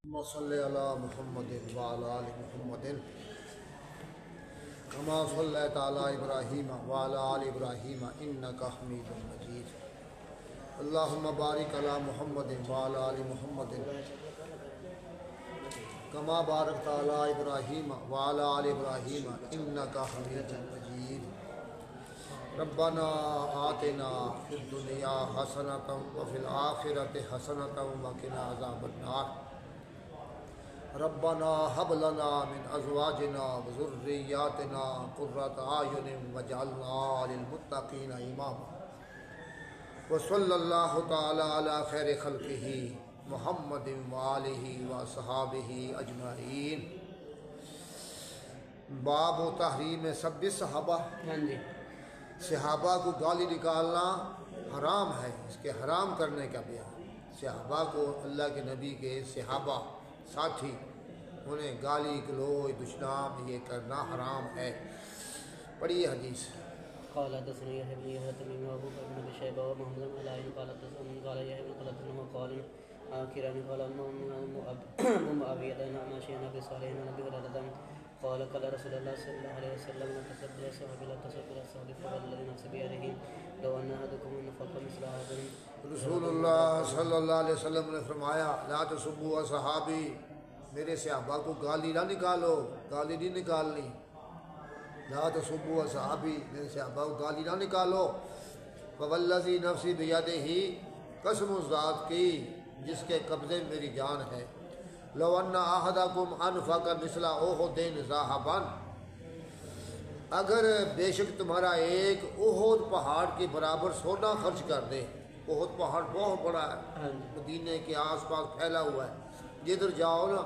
اللهم صل على محمد وعلى آل محمد كما صليت على إبراهيم وعلى آل إبراهيم إنك حميد مجيد اللهم بارك على محمد وعلى آل محمد كما باركت على إبراهيم وعلى آل إبراهيم إنك حميد مجيد ربنا آتنا في الدنيا حسنة وفي الآخرة حسنة وقنا عذاب النار ربنا هب لنا من ازواجنا وذرياتنا قرة اعین واجعلنا للمتقین اماما وصلی اللہ تعالی علی خیر خلقہ محمد وآلہ وصحابہ اجمعین۔ باب تحریم سب صحابہ، صحابہ کو گالی نکالنا حرام ہے، اس کے حرام کرنے کا بیان۔ صحابہ کو اللہ کے نبی کے صحابہ ساتھی انہیں گالی گلوچ دشنام یہ کرنا حرام ہے۔ پڑھیے حدیث۔ قال حدثنا يحيى بن يحيى التميمي وابو بكر بن ابي شيبه ومحمد بن علاء قال يحيى بن قلة وقال كيران قال ام ابي دنا ماشي نبي صالح نبي هريره قال قال رسول الله صلى الله عليه وسلم لا تسبوا الصحابه لا تسبوا الصحابه فوالذي نفس بيده لو ان احدكم انفق مثل هذا۔ رسول اللہ صلی اللہ علیہ وسلم نے فرمایا لا تسبوا صحابی، میرے صحابہ کو گالی نہ نکالو، گالی نہیں نکالنی۔ لا تسبوا صحابی، میرے صحابہ کو گالی نہ نکالو۔ فوالذی نفسی بیدہ، قسم اس ذات کی جس کے قبضے میں میری جان ہے، لو ان احدکم انفق مثل احد ذهبا، اگر بے شک تمہارا ایک احد پہاڑ کے برابر سونا خرچ کر دے۔ احد پہاڑ بہت بڑا ہے، مدینے کے آس پاس پھیلا ہوا ہے، جدھر جاؤ نا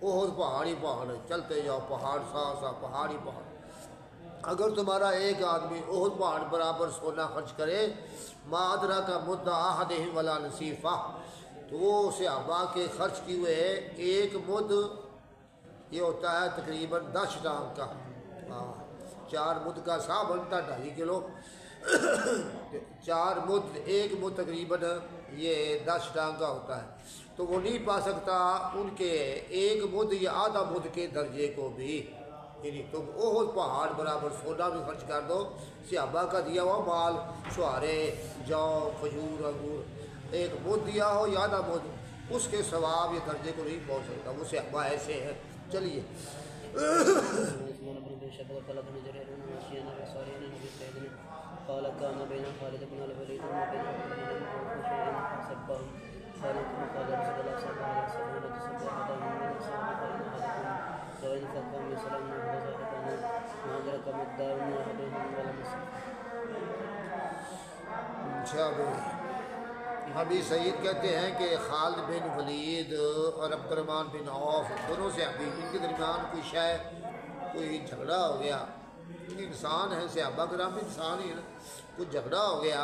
احد پہاڑ ہی پہاڑ ہے، چلتے جاؤ پہاڑ سا پہاڑ ہی پہاڑ۔ اگر تمہارا ایک آدمی احد پہاڑ برابر سونا خرچ کرے، ما ادرک مد احدہم ولا نصیفہ، تو وہ صحابہ کے خرچ کیے ہوئے ایک مد، یہ ہوتا ہے تقریباً 10 ڈانگ کا، 4 مد کا سا بنتا 2.5 کلو، 4 مد، ایک مد تقریباً یہ 10 ڈانگ کا ہوتا ہے، تو وہ نہیں پا سکتا ان کے ایک مد یا آدھا مد کے درجے کو بھی۔ یعنی تم احد پہاڑ برابر سونا بھی خرچ کر دو، صحابہ کا دیا ہوا مال، شعرے، جو، کھجور، انگور، ایک مد دیا ہو یا آدھا مد، اس کے ثواب یہ درجے کو نہیں پہنچ سکتا، وہ صحابہ ایسے ہیں۔ چلیے۔ قال كان بين خالد بن الوليد وبين قال رسول الله صلى الله عليه وسلم لا تسبوا احدا من الصحابه فان احدكم لو انفق مثل ما ادرك مد احدهم ولا نصف۔ ابھی سعید کہتے ہیں کہ خالد بن ولید اور عبد الرحمن بن عوف دونوں سے ابھی ان کے درمیان کوئی جھگڑا ہو گیا، انسان ہیں، صحابہ کرام انسان ہی ہیں، کچھ جھگڑا ہو گیا،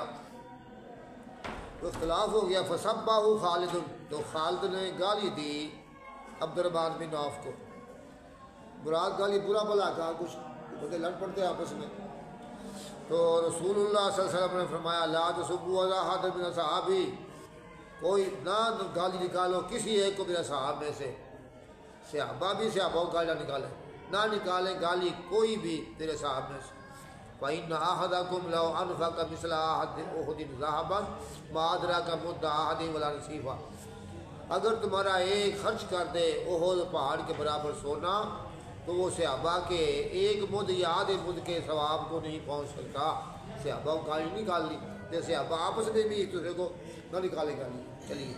تو اختلاف ہو گیا، فسبہ خالد، تو خالد نے گالی دی عبد الرحمن بن عوف کو، برا گالی، برا بلا کہا، کچھ بندے لڑ پڑتے آپس میں۔ تو رسول اللہ صلی اللہ علیہ وسلم نے فرمایا لا تسبوا احد من صحابی، کوئی نہ گالی نکالو کسی ایک کو میرے صحابہ میں سے، صحابہ بھی صحابہ کو گالی نہ نکالیں، نہ نکالیں گالی کوئی بھی تیرے صحابہ میں سے۔ فإن أحدكم لو أنفق مثل أحد ذهبا ما أدرك مد أحدهم ولا نصيفه، اگر تمہارا ایک خرچ کر دے احد پہاڑ کے برابر سونا، تو وہ صحابہ کے ایک مد یا آدھے مد کے ثواب کو نہیں پہنچ سکتا۔ صحابہ کو گالی نہیں نکالنی، جیسے صحابہ آپس میں بھی ایک دوسرے کو نہ نکالے گالی۔ چلیے۔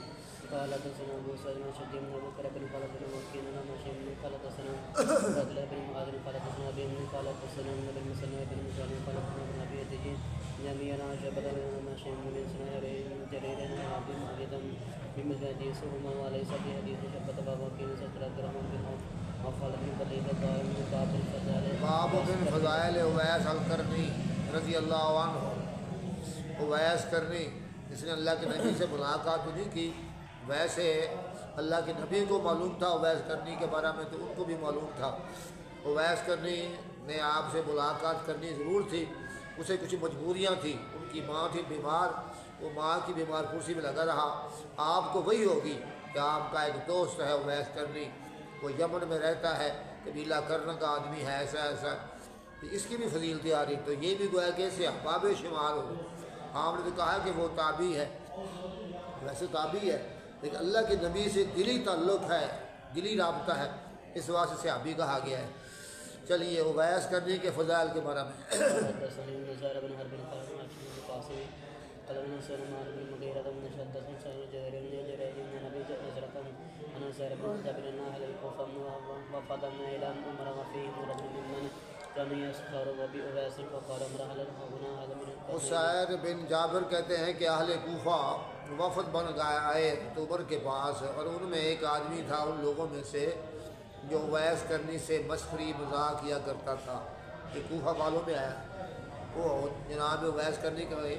قال حدثنا ابو سعيد بن شديد بن ابي بكر بن خالد بن وكيل بن ماشي بن قال حدثنا عبد الله بن معاذ قال حدثنا ابي بن قال حدثنا ابن مسلم بن مسلم قال حدثنا ابي يتجي جميعا شبد بن ماشي بن سنه جرير بن عبد المجيد بمثل حديث هما وليس في حديث شبد بابا كين ستر الرحمن بن وقال ابن بليغ قال من باب الفضائل، باب بن فضائل اویس القرنی رضی اللہ عنہ۔ اویس کرنی، اس نے اللہ کے نبی سے ملاقات نہیں کی، ویسے اللہ کے نبی کو معلوم تھا اویس کرنی کے بارے میں، تو ان کو بھی معلوم تھا۔ اویس کرنی نے آپ سے ملاقات کرنی ضرور تھی، اسے کچھ مجبوریاں تھیں، ان کی ماں تھی بیمار، وہ ماں کی بیمار کرسی میں لگا رہا، آپ کو وہی ہوگی کہ آپ کا ایک دوست ہے اویس کرنی، وہ یمن میں رہتا ہے، قبیلہ کرن کا آدمی ہے، ایسا ایسا، تو اس کی بھی فضیلتیں آ رہی، تو یہ بھی گویا کہ صحابہ میں شمار ہو۔ آپ نے تو کہا کہ وہ تابعی ہے، ویسے تابعی ہے لیکن اللہ کے نبی سے دلی تعلق ہے، دلی رابطہ ہے، اس واسطے صحابی کہا گیا ہے۔ چلیے اویس کرنی کے فضائل کے بارے میں عسیر بن جابر کہتے ہیں کہ اہل کوفہ وفد بن گئے آئے اکتوبر کے پاس، اور ان میں ایک آدمی تھا ان لوگوں میں سے جو اویس کرنی سے مسخری مذاق کیا کرتا تھا، کہ کوفہ والوں میں آیا، وہ جناب اویس کرنی کے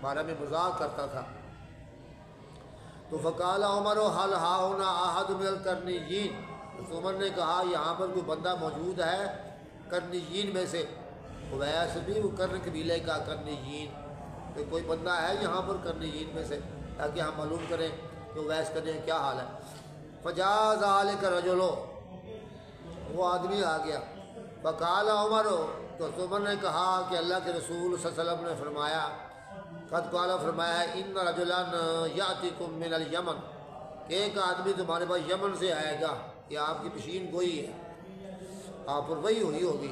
بارے میں مذاق کرتا تھا۔ تو فقال عمر حل ہاہنا احد من القرنیین، تو عمر نے کہا یہاں پر کوئی بندہ موجود ہے قرنیین میں سے، اویس بھی وہ کرن قبیلے کا قرنیین، تو کوئی بندہ ہے یہاں پر قرنیین میں سے، تاکہ ہم معلوم کریں کہ اویس کرنے کا کیا حال ہے۔ فجاز ذلک رجل، وہ آدمی آ گیا، فقال عمر، تو عمر نے کہا کہ اللہ کے رسول صلی اللہ علیہ وسلم نے فرمایا، قد قال فرمایا، ان رجلا یاتیکم من الیمن، کہ ایک آدمی تمہارے پاس یمن سے آئے گا، یہ آپ کی پیشین گوئی ہے، آپ پر وہی ہوئی ہوگی،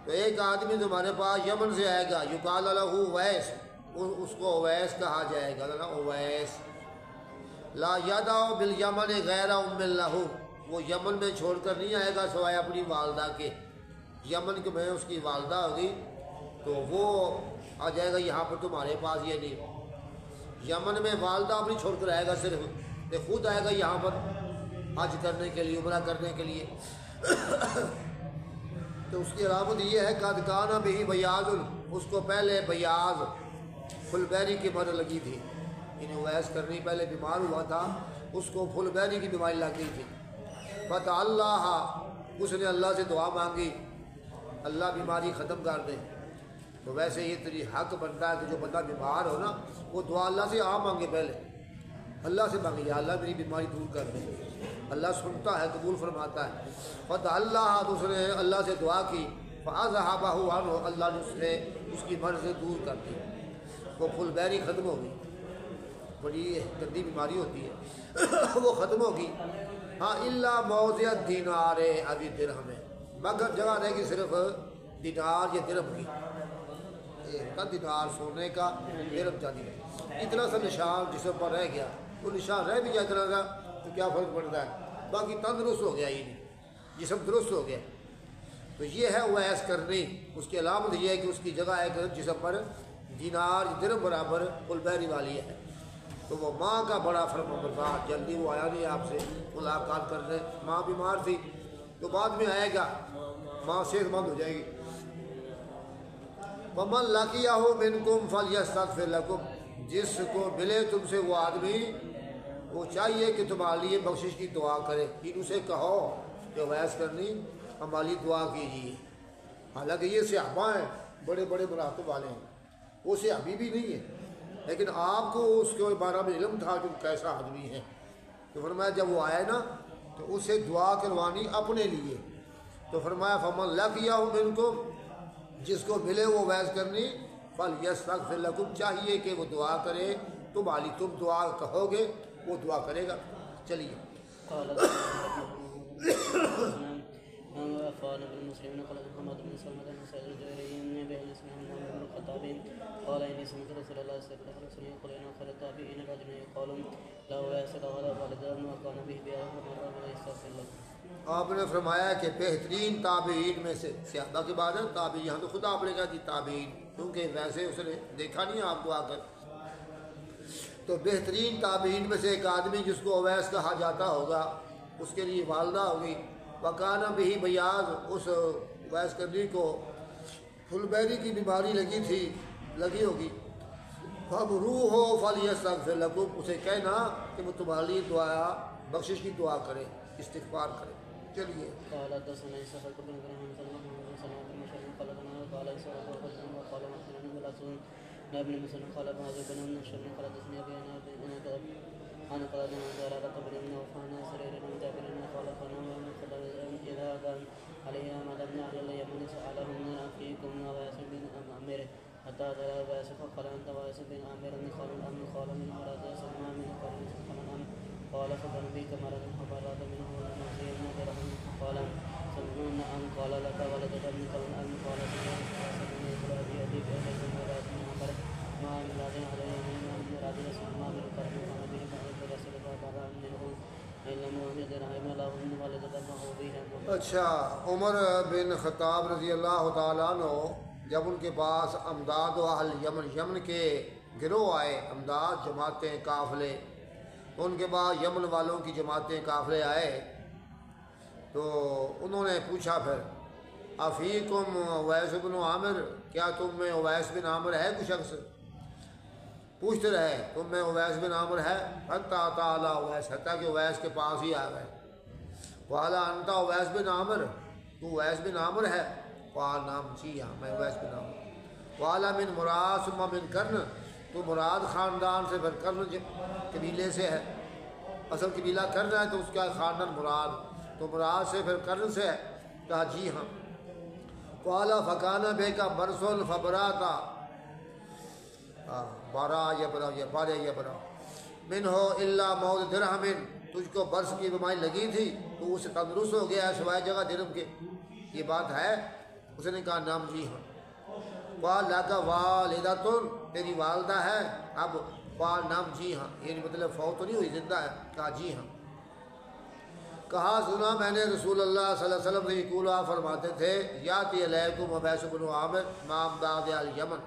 تو ایک آدمی تمہارے پاس یمن سے آئے گا، یقال لہ اویس، اس کو اویس کہا جائے گا، اویس، لا یدع بالیمن غیر ام لہ، وہ یمن میں چھوڑ کر نہیں آئے گا سوائے اپنی والدہ کے، یمن کے میں اس کی والدہ ہوگی تو وہ آ جائے گا یہاں پر تمہارے پاس، یہ نہیں، یمن میں والدہ اپنی چھوڑ کر آئے گا صرف، یہ خود آئے گا یہاں پر حج کرنے کے لیے، عمرہ کرنے کے لیے۔ تو اس کی علامت یہ ہے قد کان بہ بیاض، اس کو پہلے بیاض فل بیری کی مرض لگی تھی، انہیں اویس کرنی پہلے بیمار ہوا تھا، اس کو فل بیری کی بیماری لگ گئی تھی، فتح اللہ، اس نے اللہ سے دعا مانگی اللہ بیماری ختم کر دے۔ تو ویسے یہ تیری حق بنتا ہے کہ جو بندہ بیمار ہو نا وہ دعا اللہ سے آپ مانگے، پہلے اللہ سے مانگے یا اللہ میری بیماری دور کر دے، اللہ سنتا ہے قبول فرماتا ہے۔ فتح اللہ، تو اس نے اللہ سے دعا کی، فاذهبه عنه، اللہ نے اس کی مرض دور کر دی، وہ فل بیری ختم ہو گئی، بڑی گندی بیماری ہوتی ہے وہ ختم ہوگی۔ ہاں الا موضع دینار ابھی درہم، مگر جگہ رہے گی صرف دینار یا درہم کی، دینار سونے کا، درہم چاندی کا، اتنا سا نشان جسم پر رہ گیا، وہ نشان رہ بھی جائے اتنا سا تو کیا فرق پڑتا ہے، باقی تندرست ہو گیا، یہ نہیں جسم درست ہو گیا۔ تو یہ ہے اویس کرنی، اس کی علامت یہ ہے کہ اس کی جگہ ایک جسم پر دینار درہم برابر البیری والی ہے۔ تو وہ ماں کا بڑا فرما بردار، جلدی وہ آیا نہیں آپ سے ملاقات کرنے، ماں بیمار تھی تو بعد میں آئے گا، ماں صحت مند ہو جائے گی۔ وَمَنْ لَقِيَهُ مِنْكُمْ فَلْيَسْتَغْفِرْ لَكُمْ، جس کو ملے تم سے وہ آدمی، وہ چاہیے کہ تمہارے لیے بخشش کی دعا کرے، ان سے کہو کہ اویس کرنی ہماری دعا کیجیے، حالانکہ یہ صحابہ ہیں، بڑے بڑے مراتب والے ہیں، وہ صحابی بھی نہیں ہے، لیکن آپ کو اس کے بارے میں علم تھا کہ کیسا آدمی ہے، تو فرمایا جب وہ آئے نا تو اسے دعا کروانی اپنے لیے، تو فرمایا فَمَنْ لَقِيَهُ مِنْكُمْ، جس کو ملے وہ اویس کرنی، فَلْيَسْتَغْفِرْ لَكُمْ، چاہیے کہ وہ دعا کرے تمہاری، تم دعا کہو گے وہ دعا کرے گا۔ چلیے وقال بالمسلمين قال محمد بن سلمة بن سعيد الجوهري بن اسمه محمد بن الخطاب قال إني سمعت رسول الله صلى الله عليه وسلم يقول إن خير التابعين رجل يقال لا ويس ولا والدا وكان به بها فمر ولا يستغفر له۔ آپ نے فرمایا کہ بہترین تابعین میں سے، صحابہ کے بعد ہے تابعین، یہاں تو خود آپ نے کہا جی تابعین، کیونکہ ویسے اس نے دیکھا نہیں آپ کو آ کر، تو بہترین تابعین میں سے ایک آدمی جس کو اویس کہا جاتا ہوگا، اس کے لیے والدہ ہوگی، وکانہ بھی بیاض، اس اویس کرنی کو فلبیری کی بیماری لگی ہوگی، اب روح ہو فلیستغفر لکم، اسے کہنا کہ وہ تمہارے لیے دعا بخشش کی دعا کرے، استغفار کرے۔ چلیے قال حدثنا اسحاق بن ابراهيم محمد بن سلمة بن مشهور قال قال اسحاق وقال وقال محمد بن الاسود ابن مسلم قال ابن بن النشر قال حدثني ابي انا عن قال بن زرارة بن نوفل سرير بن جابر قال فنام إذا كان عليه أحمد بن علي اليمن سأله من أخيكم وياس بن عامر حتى ترى وياس فقال أنت وياس بن عامر قال الأمن قال من أراد سلمان من قال سلمان قال فبن بك مرض فبرد منه المعصي النذر قال سلمان أن قال لك ولدك ابن الأمن قال سلمان فسلم أبي أبيك إليكم وياس بن عامر ما من لازم عليه من مراد سلمان من قال من به فأنت رسول الله تعالى منه اچھا، عمر بن خطاب رضی اللہ تعالیٰ عنہ جب ان کے پاس امداد و اہل یمن کے گروہ آئے، امداد جماعتیں قافلے، ان کے بعد یمن والوں کی جماعتیں قافلے آئے تو انہوں نے پوچھا پھر افیکم اویس بن عامر، کیا تم میں اویس بن عامر ہے کوئی شخص؟ پوچھتے رہے تم میں اویس بن عامر ہے؟ حتیٰ تعالی اویس، حتیٰ کہ اویس کے پاس ہی آ گئے۔ والا انتا اویس بن عامر، تو اویس بن عامر ہے؟ قال نام، جی ہاں میں اویس بن عامر۔ والا من مراد ثم من کرن، تو مراد خاندان سے پھر کرن قبیلے سے ہے، اصل قبیلہ کرن ہے تو اس کا خاندان مراد، تو مراد سے پھر کرن سے ہے؟ کہا جی ہاں۔ والا فکانہ بے کا برسل فبراتا بارا یا برا من ہو اللہ موت درہمن، تجھ کو برس کی بیماری لگی تھی تو اسے تندرست ہو گیا ہے سوائے جگہ درہم کے، یہ بات ہے؟ اس نے کہا نام جی ہاں۔ قال لک والدۃ، تیری والدہ ہے؟ اب قال نام جی ہاں، یعنی مطلب فوت تو نہیں ہوئی، زندہ ہے؟ کہا جی ہاں۔ کہا سنا میں نے رسول اللہ صلی اللہ علیہ وسلم سے یقول، آپ فرماتے تھے یاتی علیکم اویس بن عامر ما امداد الیمن،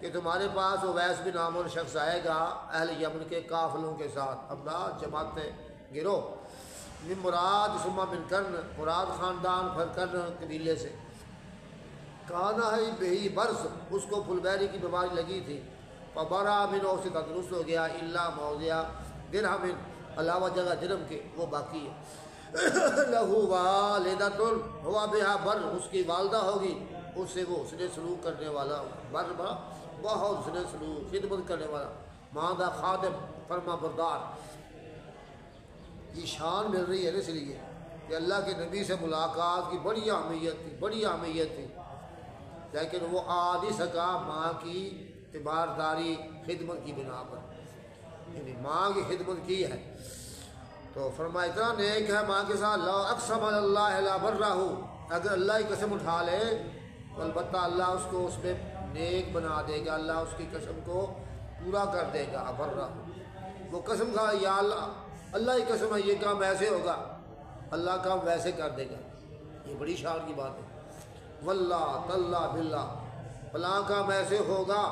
کہ تمہارے پاس اویس بن عامر شخص آئے گا اہل یمن کے قافلوں کے ساتھ، امداد جماعتیں گروہ، من مراد ثم من کرن، مراد خاندان پھر کرن قبیلے سے، کہانا ہے بہی برس، اس کو پھلبیری کی بیماری لگی تھی، فبرا من، سے تندرست ہو گیا، الا موضع درہم، علاوہ جگہ درہم کے وہ باقی ہے، لہو والدۃ ہوا بہا بر، اس کی والدہ ہوگی، اس سے وہ حسن سلوک کرنے والا، بر بہت حسن سلوک، خدمت کرنے والا، ماندہ خادم، فرما بردار۔ یہ شان مل رہی ہے اس لیے کہ اللہ کے نبی سے ملاقات کی بڑی اہمیت تھی، بڑی اہمیت تھی، لیکن وہ آ نہیں سکا ماں کی تبارداری خدمت کی بنا پر، یعنی ماں کی خدمت کی ہے تو فرمایا اتنا نیک ہے ماں کے ساتھ، لا اقسم اللہ لا برہ، اگر اللہ کی قسم اٹھا لے تو البتہ اللہ اس کو اس میں نیک بنا دے گا، اللہ اس کی قسم کو پورا کر دے گا۔ برہ، وہ قسم کھا یا اللہ، اللہ کی قسم ہے یہ کام ایسے ہوگا، اللہ کام ویسے کر دے گا، یہ بڑی شان کی بات ہے۔ واللہ تاللہ باللہ، فلاں کام ایسے ہوگا،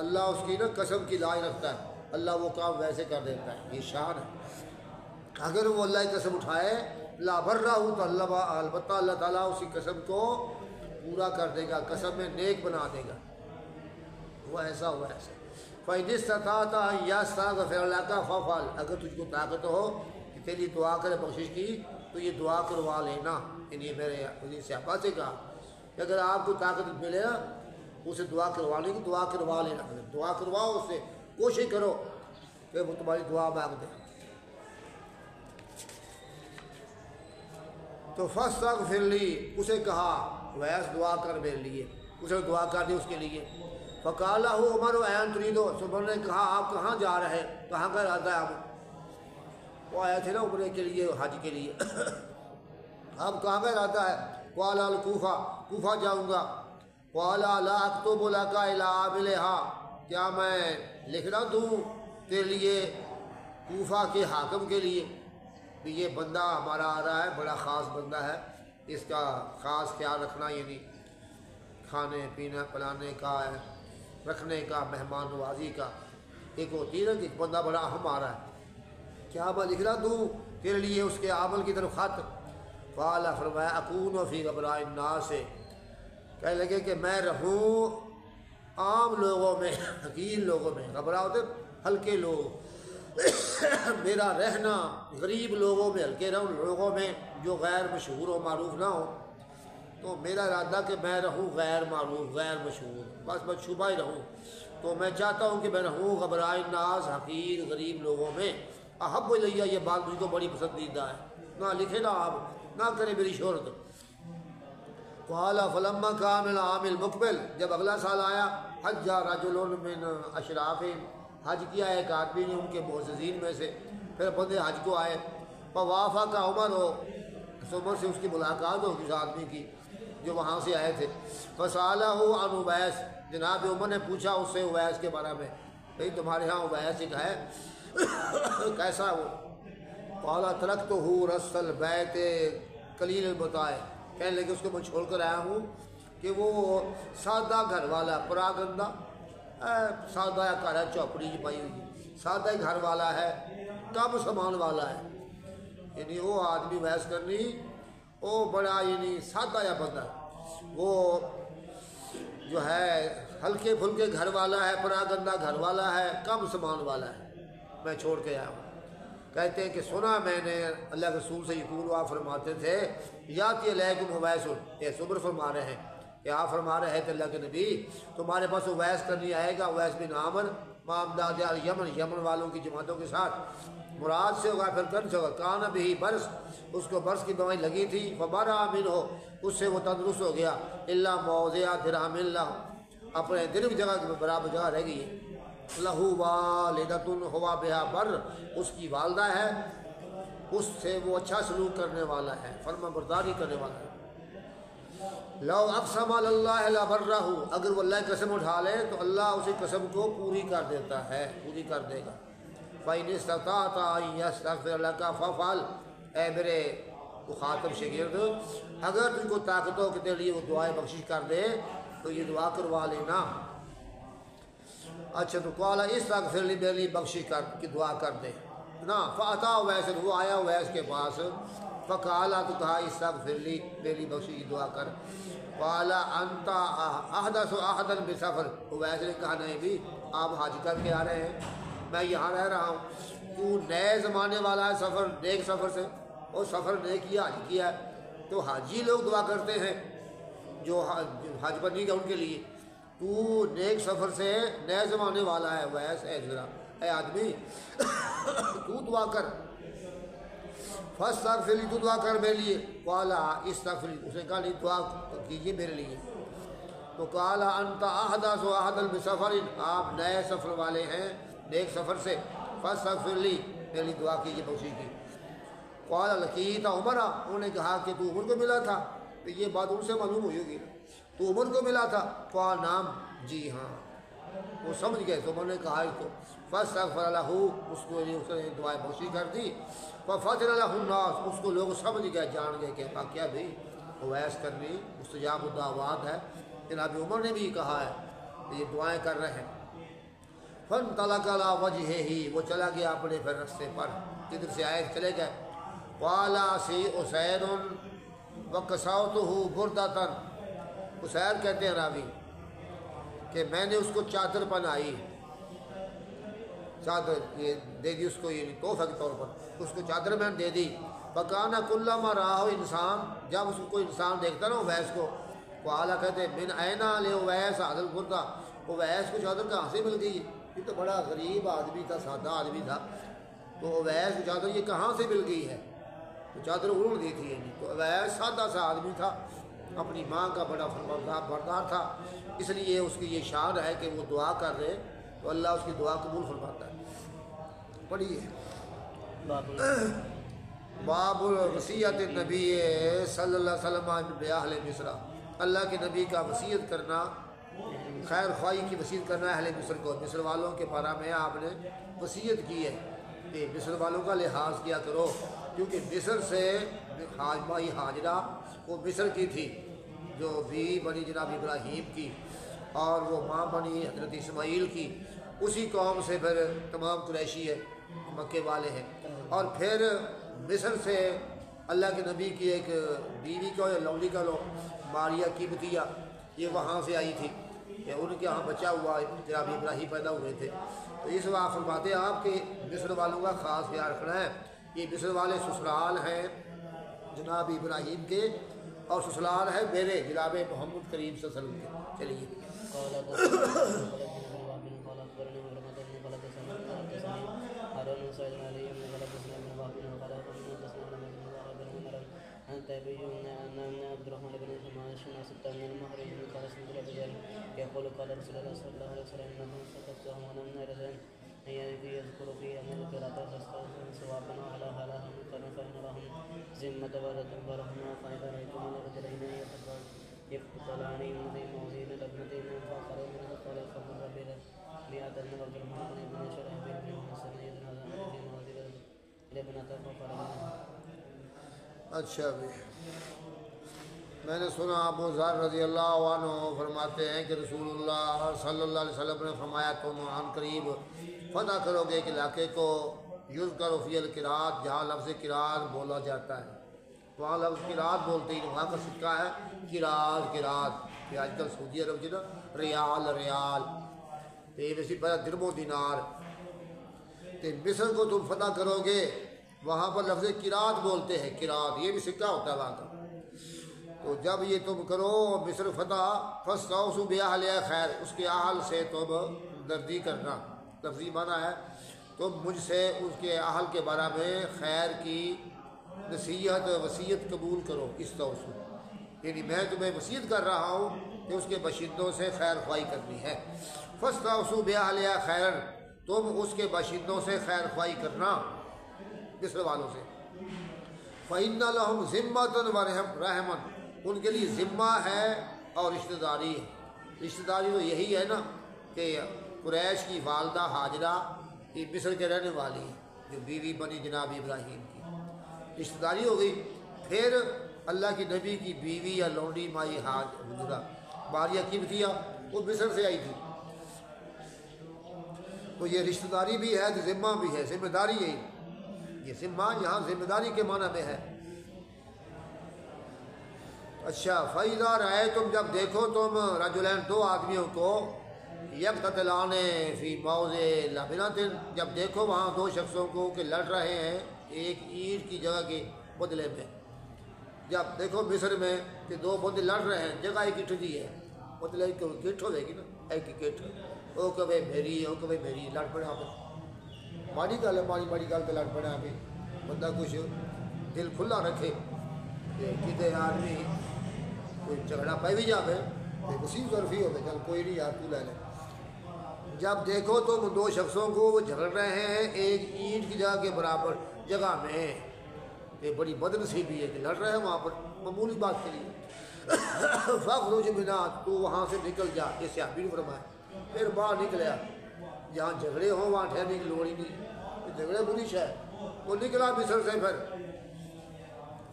اللہ اس کی نا قسم کی لاج رکھتا ہے، اللہ وہ کام ویسے کر دیتا ہے، یہ شان ہے۔ اگر وہ اللہ کی قسم اٹھائے لا برہ تو اللہ البتہ اللہ تعالیٰ اسی قسم کو پورا کر دے گا، قسم میں نیک بنا دے گا، وہ ایسا ہوا ایسا۔ فَإِنِ اسْتَطَعْتَ أَن يَسْتَغْفِرَ لَكَ فَافْعَلْ، اگر تجھ کو طاقت ہو کہ تیری دعا کرے بخشش کی تو یہ دعا کروا لینا، یعنی میرے صحابہ سے کہا کہ اگر آپ کو طاقت ملے نا اسے دعا کروانے کی، دعا کروا لینا، دعا کرواؤ اس سے، کوشش کرو کہ وہ تمہاری دعا مانگ دے۔ تو فاستغفر لی، اسے کہا ویس دعا کر میرے لیے، اسے دعا کر دی اس کے لیے۔ فقال له عمر این تريد، عمر نے کہا آپ کہاں جا رہے، کہاں کا ارادہ ہے آپ؟ وہ آئے تھے نا عمرے کے لیے، حج کے لیے، آپ کہاں کا ارادہ ہے؟ قال الکوفہ، کوفہ جاؤں گا۔ قال لا اکتب لك الى عاملها، کیا میں لکھ نہ دوں تیرے لیے کوفہ کے حاکم کے لیے کہ یہ بندہ ہمارا آ رہا ہے، بڑا خاص بندہ ہے، اس کا خاص خیال رکھنا، یعنی کھانے پینے پلانے کا ہے، رکھنے کا، مہمان نوازی کا، ایک ہوتی ہے نا کہ ایک بندہ بڑا اہم آ رہا ہے، کیا میں لکھنا دوں تیرے لیے اس کے عمل کی طرف خط؟ قال، فرمایا اکون فی غبراء الناس، کہنے لگے کہ میں رہوں عام لوگوں میں، حقیر لوگوں میں، غبراء ہوتے ہلکے لوگ، میرا رہنا غریب لوگوں میں، ہلکے رہوں لوگوں میں جو غیر مشہور و معروف نہ ہو، تو میرا ارادہ کہ میں رہوں غیر معروف غیر مشہور، بس میں چھپا ہی رہوں۔ تو میں چاہتا ہوں کہ میں رہوں غبرائے الناس حقیر غریب لوگوں میں، احب الیہ، یہ بات مجھ کو بڑی پسندیدہ ہے، نہ لکھے نا آپ، نہ کرے میری شہرت۔ قال فلما كان العام المقبل، جب اگلا سال آیا، حج رجل من اشرافهم، حج کیا ایک آدمی نے ان کے معززین میں سے، پھر بندے حج کو آئے، فوافق عمر، عمر سے اس کی ملاقات ہو، کس آدمی کی جو وہاں سے آئے تھے، فسالہ عن اویس، جناب عمر نے پوچھا اس سے اویس کے بارے میں، بھئی تمہارے ہاں اویس ایک ہے، کیسا وہ؟ قال ترکتہ رس البیت قلیل البتاع، کہنے لگے اس کو میں چھوڑ کر آیا ہوں کہ وہ سادہ گھر والا، پراگندہ، سادہ گھر ہے، چوپڑی پائی ہوئی، سادہ گھر والا ہے، کم سامان والا ہے، یعنی وہ آدمی بحث کرنی، وہ بڑا یعنی سادہ یا بندہ، وہ جو ہے ہلکے پھلکے گھر والا ہے، پراگندہ گھر والا ہے، کم سامان والا ہے، میں چھوڑ کے آیا ہوں۔ کہتے ہیں کہ سنا میں نے اللہ کے رسول سے یقول، آپ فرماتے تھے یاتی علیکم اویس، یہ صبر فرما رہے ہیں کہ آپ فرما رہے تھے اللہ کے نبی تمہارے پاس اویس کرنی آئے گا، اویس بن عامر مامداد الیمن، یمن والوں کی جماعتوں کے ساتھ، مراد سے ہوگا پھر کن سے ہوگا، کان بھی برس، اس کو برس کی بیماری لگی تھی، فبرأ منہ، اس سے وہ تندرست ہو گیا، الا موضع درہم اللہ، اپنے درہم کی جگہ کے برابر جگہ رہ گئی ہے، لہو والدۃ ہوا بہا بر، اس کی والدہ ہے، اس سے وہ اچھا سلوک کرنے والا ہے، فرما برداری کرنے والا ہے۔ لو اقسم علی اللہ لبرہ، اگر وہ اللہ کی قسم اٹھا لے تو اللہ اسی قسم کو پوری کر دیتا ہے، پوری کر دے گا۔ فإن استطعت أن يستغفر لك فافعل، اے میرے مخاطب شاگرد، اگر تم کو طاقت ہو کہ تیرے لیے وہ دعائیں بخشش کر دے تو یہ دعا کروا لینا۔ اچھا تو قال استغفر لی، میرے لیے بخشش کر کی دعا کر دے نا، فاتا اویس، وہ آیا اویس کے پاس، فقال، تو کہا استغفر لی، میرے لیے بخشش کی دعا کر، قال انت احدث احدا بسفر، اویس نے کہا نہیں بھی آپ حج کر کے آ رہے ہیں، میں یہاں رہ رہا ہوں، تو نئے زمانے والا ہے، سفر نیک سفر سے، اور سفر نیک کیا حج کیا ہے، تو حاجی لوگ دعا کرتے ہیں جو حج پر نہیں گئے ان کے لیے، تو نیک سفر سے نئے زمانے والا ہے، ویس اے ذرا اے آدمی تو دعا کر، فاستغفر لی، تو دعا کر میرے لیے، قال استغفر لی، اس نے کہا نہیں دعا کیجیے میرے لیے، تو قال انت احدث احدا بسفر، آپ نئے سفر والے ہیں نیک سفر سے، فاستغفر لی، میرے لیے دعا کیجیے بخشش کی۔ قال لقیت عمر، انہوں نے کہا کہ تو عمر کو ملا تھا، تو یہ بات ان سے معلوم ہوئی ہوگی، تو عمر کو ملا تھا، قال نام، جی ہاں، وہ سمجھ گئے، تو انہوں نے کہا اس کو، فاستغفر لہ، اس کو اس نے دعائیں بخشش کر دی، ففجر لہ الناس، اس کو لوگ سمجھ گئے، جان گئے کہ کیا بھائی اویس کرنی مستجاب الدعوات ہے، جناب عمر نے بھی کہا ہے کہ یہ دعائیں کر رہے ہیں۔ فانطلق علی وجہہ، وہ چلا گیا اپنے پھر رستے پر، کدھر سے آئے چلے گئے، قال سی اسیر وکسوتہ بردۃ، اسیر کہتے ہیں راوی کہ میں نے اس کو چادر پہنائی، چادر یہ دے دی اس کو، یہ تحفہ کے طور پر اس کو چادر میں دے دی، فکانہ کلما رآہ انسان، جب اس کو کوئی انسان دیکھتا نا اویس کو، قال کہتے من این لاویس هذا البردۃ، اویس کو چادر کہاں سے مل گئی، یہ تو بڑا غریب آدمی تھا، سادہ آدمی تھا، تو اویس کو چادر یہ کہاں سے مل گئی ہے، تو چادر اڑ گئی تھی، یعنی تو اویس سادہ سا آدمی تھا، اپنی ماں کا بڑا بردار تھا، اس لیے اس کی یہ شان ہے کہ وہ دعا کر رہے تو اللہ اس کی دعا قبول فرماتا ہے۔ پڑھیے باب وصیت النبی صلی اللہ علیہ وسلم باہل مصر، اللہ کے نبی کا وصیت کرنا، خیر خواہی کی وصیت کرنا اہل مصر کو، مصر والوں کے بارے میں آپ نے وصیت کی ہے کہ مصر والوں کا لحاظ کیا کرو، کیونکہ مصر سے مائی ہاجرہ وہ مصر کی تھی، جو بھی بنی جناب ابراہیم کی، اور وہ ماں بنی حضرت اسماعیل کی، اسی قوم سے پھر تمام قریشی ہے، مکے والے ہیں، اور پھر مصر سے اللہ کے نبی کی ایک بیوی کو یا لولی کا لو، ماریہ قبطیہ، یہ وہاں سے آئی تھی، کہ ان کے ہاں بچہ ہوا، جناب ابراہیم پیدا ہوئے تھے، تو اس وقت فرماتے ہیں آپ کہ مصر والوں کا خاص خیال رکھنا ہے، یہ مصر والے سسرال ہیں جناب ابراہیم کے، اور سسرال ہے میرے جناب محمد کریم صلی اللہ علیہ وسلم کے۔ چلیے أبي أن عبد الرحمن بن حماش ستة من المهرج قال سمعت الرجال يقول قال رسول الله صلى الله عليه وسلم إنكم ستفتحون من رجل يذكر في أن القراءة تستوى سواء على حالهم فإن لهم ذمة ورحمة فإذا رأيتم الرجلين يقتلان في موضع لبنتين فآخر منها قال فمن ربي بأن عبد الرحمن بن شرحبيل بن حسن يذهب في موضع لبنة فقال اچھا بھی میں نے سنا ابو ذر رضی اللہ عنہ فرماتے ہیں کہ رسول اللہ صلی اللہ علیہ وسلم نے فرمایا تم عن قریب فتح کرو گے ایک علاقے کو یذکر فی القراءۃ جہاں لفظ قراءت بولا جاتا ہے، وہاں لفظ قراءت بولتے ہی وہاں کا سکہ ہے قراءت کہ آج کل سعودی عرب جی نا ریال یہ ویسی پہلا درم و دینار تو مصر کو تم فتح کرو گے وہاں پر لفظ قراءت بولتے ہیں، قراءت یہ بھی سکہ ہوتا ہے وہاں کا۔ تو جب یہ تم کرو مصر فتح فاستوصوا بأہلہا خیر، اس کے اہل سے تم دردی کرنا، لفظی معنی ہے تم مجھ سے اس کے اہل کے بارے میں خیر کی نصیحت وصیت قبول کرو، استوصوا یعنی میں تمہیں وصیت کر رہا ہوں کہ اس کے باشندوں سے خیر خواہی کرنی ہے۔ فاستوصوا بأہلہا خیرا، تم اس کے باشندوں سے خیر خواہی کرنا مصر والوں سے۔ فَإِنَّ لَهُمْ ذِمَّةً وَرَحْمًا، ان کے لیے ذمہ ہے اور رشتہ داری ہے۔ رشتہ داری تو یہی ہے نا کہ قریش کی والدہ ہاجرہ یہ مصر کے رہنے والی ہے، جو بیوی بنی جناب ابراہیم کی، رشتہ داری ہو گئی۔ پھر اللہ کی نبی کی بیوی یا لونڈی مائی حاجرہ باریہ قبطیہ وہ مصر سے آئی تھی، تو یہ رشتہ داری بھی ہے، ذمہ بھی ہے، ذمہ داری یہی، یہ ذمہ یہاں ذمہ داری کے معنی میں ہے۔ اچھا، فَإِذَا رَأَيْتُمْ جب دیکھو تم رجلین دو آدمیوں کو یقتتلان فی موضع لبنۃ، جب دیکھو وہاں دو شخصوں کو کہ لڑ رہے ہیں ایک اینٹ کی جگہ کے بدلے میں، جب دیکھو مصر میں کہ دو بندے لڑ رہے ہیں جگہ ایک اٹھ دی ہے، مطلب کہ گٹھ ہو جائے گی نا، ایک گٹھ وہ کہ میری وہ کہ میری لڑ پڑے آپ ماڑی گل ہے، ماڑی گل تو لڑ پڑے آپ بندہ کچھ دل کھلا رکھے کہ کتنے آدمی کوئی جھگڑا پہ بھی جاوے تو وسیع ظرفی ہوتے چل کوئی نہیں یار تو لے لے۔ جب دیکھو تم دو شخصوں کو وہ جھگڑ رہے ہیں ایک اینٹ کی جگہ کے برابر جگہ میں، یہ بڑی بد نصیبی ہے کہ لڑ رہے ہیں وہاں پر معمولی بات کے لیے۔ فاخرج منہا، تو وہاں سے نکل جا، یہ صحابی نے فرمایا۔ پھر باہر نکلیا، جہاں جھگڑے ہوں وہاں ٹھہرنے کی لوڑ ہی نہیں، جھگڑے بری شے، وہ نکلا مصر سے پھر۔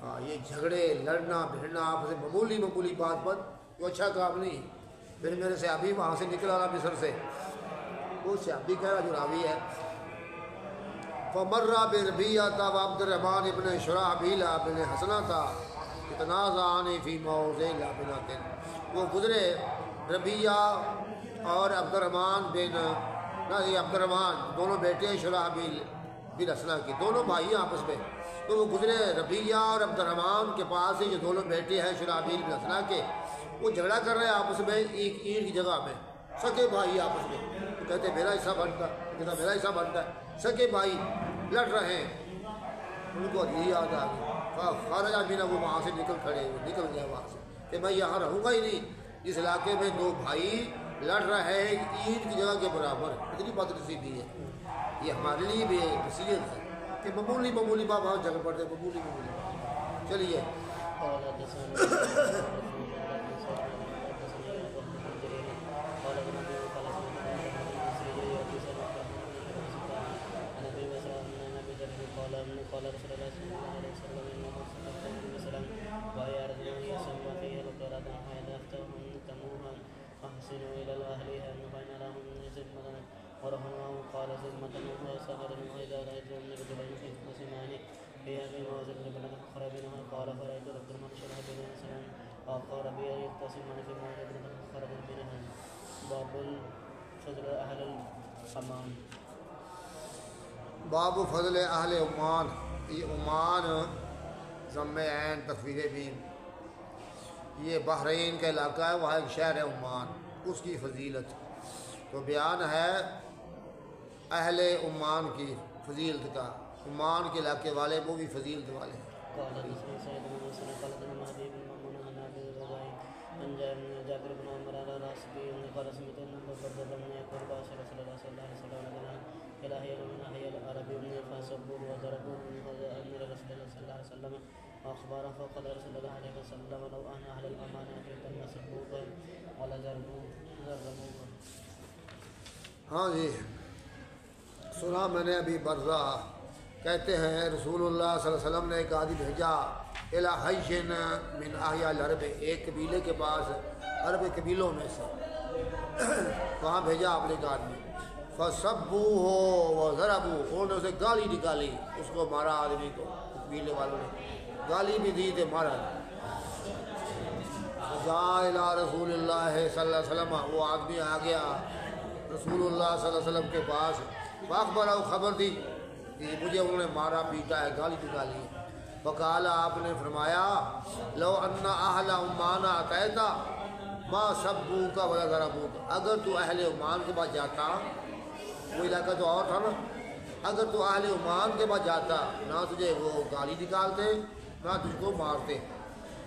ہاں یہ جھگڑے لڑنا بھیڑنا آپ سے معمولی بات پر وہ اچھا کام نہیں۔ پھر میرے صحابی وہاں سے نکلا رہا مصر سے، وہ صحابی کہہ رہا جو راوی ہے، فَمَرَّ بِرَبِيعَةَ وَعَبْدِ الرَّحْمَنِ بْنِ شُرَحْبِيلَ بْنِ حَسْنَةَ يَتَنَازَعَانِ فِي مَوْضِعِ لَبْنَةٍ، وہ گزرے ربیعہ اور عبد الرحمن دونوں بیٹے ہیں شرحبیل بن حسنہ کی، دونوں بھائی آپس میں، تو وہ گزرے ربیعہ اور عبد الرحمن کے پاس یہ دونوں بیٹے ہیں شرحبیل بن حسنہ کے، وہ جھگڑا کر رہے ہیں آپس میں ایک اینٹ کی جگہ میں، سکے بھائی آپس میں، وہ کہتے ہیں میرا حصہ بنتا ہے، کہتا میرا حصہ بنتا ہے، سکے بھائی لڑ رہے ہیں۔ ان کو یہی یاد آ گئی، خارج آمینہ وہ وہاں سے نکل گیا وہاں سے کہ میں یہاں رہوں گا ہی نہیں، اس علاقے میں دو بھائی لڑ رہے ہیں اینٹ کی جگہ کے برابر، اتنی بد نصیبی ہے۔ یہ ہمارے لیے بھی نصیحت ہے کہ معمولی بات وہاں جھگڑ پڑتے ہیں، معمولی۔ چلیے قال رسول الله صلى الله عليه وسلم إنه سكت مثلا وهي أرض يسمى فيها القرآن فإذا افتهمتموها فاحسنوا إلى أهلها فإن لهم ذمة ورهنهم قال ذمة وسهر وإذا رأيتم رجلين يختصمان فيها في موضع لبنة فأخر بينهما قال فرأيت عبد الرحمن شرحبيل بن حسنة وآخر ربيعة يختصمان في موضع لبنة فأخر بينهما باب فضل أهل الأمان۔ باب فضل اہل عمان، یہ عمان ضم عین تخفیف بھی، یہ بحرین کا علاقہ ہے، وہاں ایک شہر ہے عمان، اس کی فضیلت تو بیان ہے اہل عمان کی فضیلت کا، عمان کے علاقے والے وہ بھی فضیلت والے ہیں۔ قال حدثنا سعيد بن مسلم قال حدثنا مهدي بن ميمون عن ابي الرباعي عن جابر بن عمر على راسبي قال سمعت ان ابا بردة بن يقول باش رسول الله صلى الله عليه وسلم لنا الى حي من احيا العرب فسبوه وضربوه من امير رسول الله صلى الله عليه وسلم واخباره فقال رسول الله عليه وسلم لو ان اهل الامانه فيتم سبوه ولا ضربوه. ہاں جی، سنا میں نے ابھی برزہ کہتے ہیں رسول اللہ صلی اللہ علیہ وسلم نے ایک آدمی بھیجا الی حی من احیاء العرب، ایک قبیلے کے پاس، عرب قبیلوں میں سے وہاں بھیجا آپ نے ایک آدمی، فسبوہ وضربوہ، انہوں نے اسے گالی نکالی، اس کو مارا، آدمی کو قبیلے والوں نے گالی بھی دی تھے، مارا۔ جاء الی رسول اللہ صلی اللہ علیہ وسلم، وہ آدمی آ گیا رسول اللہ صلی اللہ علیہ وسلم کے پاس، فاخبرہ، خبر دی کہ مجھے انہوں نے مارا پیٹا ہے، گالی نکالی ہے۔ فقال، آپ نے فرمایا لو ان اہل عمان اتیتا ما سبوک ولا ضربوک، اگر تو اہل عمان کے پاس جاتا، وہ علاقہ تو اور تھا نا، اگر تو اہل عمان کے پاس جاتا نہ تجھے وہ گالی نکالتے نہ تجھ کو مارتے۔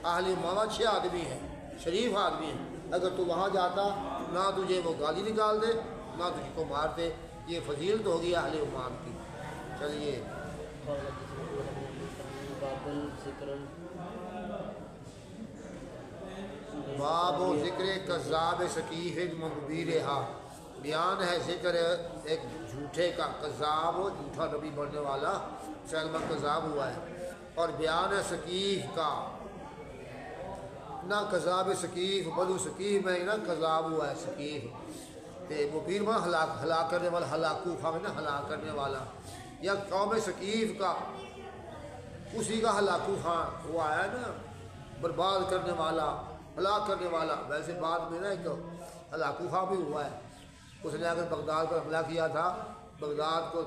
اہل عمان اچھے آدمی ہیں، شریف آدمی ہیں، اگر تو وہاں جاتا نہ تجھے وہ گالی نکالتے نہ تجھ کو مارتے۔ یہ فضیلت ہوگی اہل عمان کی۔ چلیے، باب و ذکر کذاب ثقیف مخبیرہا، بیان ہے ذکر ایک جھوٹے کا، کذاب ہو جھوٹا نبی بننے والا، مسلمہ کذاب ہوا ہے، اور بیان ہے ثقیف کا، نہ کذاب ثقیف، بنو ثقیف میں نہ کذاب ہوا ہے ثقیف، وہ پیر میں ہلاک کرنے والا، ہلاکو خواہ نا ہلاک کرنے والا، یا قوم ثقیف کا، اسی کا ہلاکو خان وہ آیا نا، برباد کرنے والا، ہلاک کرنے والا۔ ویسے بعد میں نا ایک ہلاکو خان بھی ہوا ہے، اس نے اگر بغداد پر حملہ کیا تھا، بغداد کو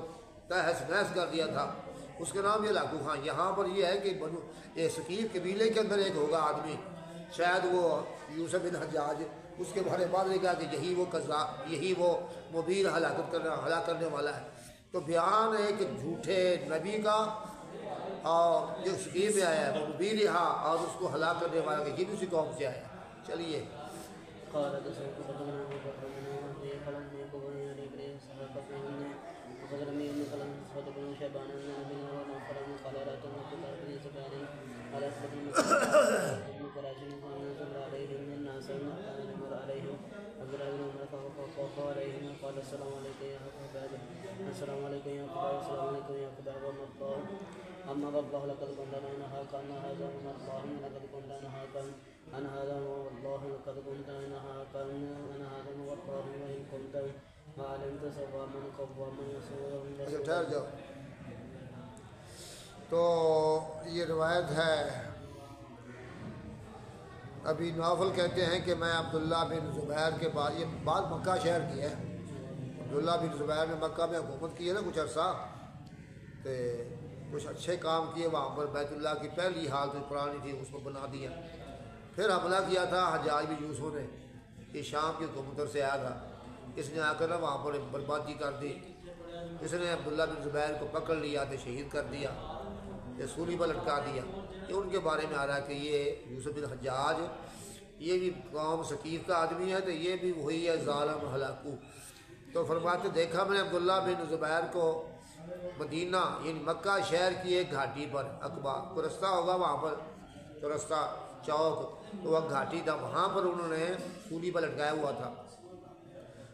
تہس نہس کر دیا تھا، اس کا نام یہ ہلاکو خان۔ یہاں پر یہ ہے کہ یہ ثقیف قبیلے کے اندر ایک ہوگا آدمی، شاید وہ یوسف بن حجاج، اس کے بارے بعد نے کہا کہ یہی وہ مبین ہلاک کرنے والا ہے۔ تو بیان ہے کہ جھوٹے نبی کا، اور جو ثقیف میں آیا ہے وہ مبین رہا، اور اس کو ہلاک کرنے والا کہ یہ بھی اسی قوم سے آیا ہے۔ چلیے، السلام علیکم یا خدا، السلام علیکم یا خدا، اما والله لقد كنت نهاك عن هذا من الله، لقد كنت نهاك عن هذا والله، لقد كنت نهاك عن هذا والله، وإن كنت علمت سوى من قوى من يسوع۔ ٹھہر جاؤ۔ تو یہ روایت ہے، ابھی نوفل کہتے ہیں کہ میں عبداللہ بن زبیر کے بعد، یہ بات مکہ شہر کی ہے، عبداللہ بن زبیر نے مکہ میں حکومت کی ہے نا کچھ عرصہ، تو کچھ اچھے کام کیے وہاں پر، بیت اللہ کی پہلی حالت پرانی تھی اس کو بنا دیا، پھر حملہ کیا تھا حجاج بن یوسف نے، یہ شام کی حکومت سے آیا تھا، اس نے آ کر وہاں پر بربادی کر دی، اس نے عبداللہ بن زبیر کو پکڑ لیا تو شہید کر دیا، یہ سولی پر لٹکا دیا۔ یہ ان کے بارے میں آ رہا ہے کہ یہ یوسف بن حجاج، یہ بھی قوم ثقیف کا آدمی ہے، تو یہ بھی وہی ہے ظالم ہلاکو۔ تو فرماتے دیکھا میں نے عبداللہ بن زبیر کو مدینہ یعنی مکہ شہر کی ایک گھاٹی پر، اقبا کو رستہ ہوگا وہاں پر، تو رستہ چوک، تو وہ گھاٹی تھا، وہاں پر انہوں نے سولی پر لٹکایا ہوا تھا،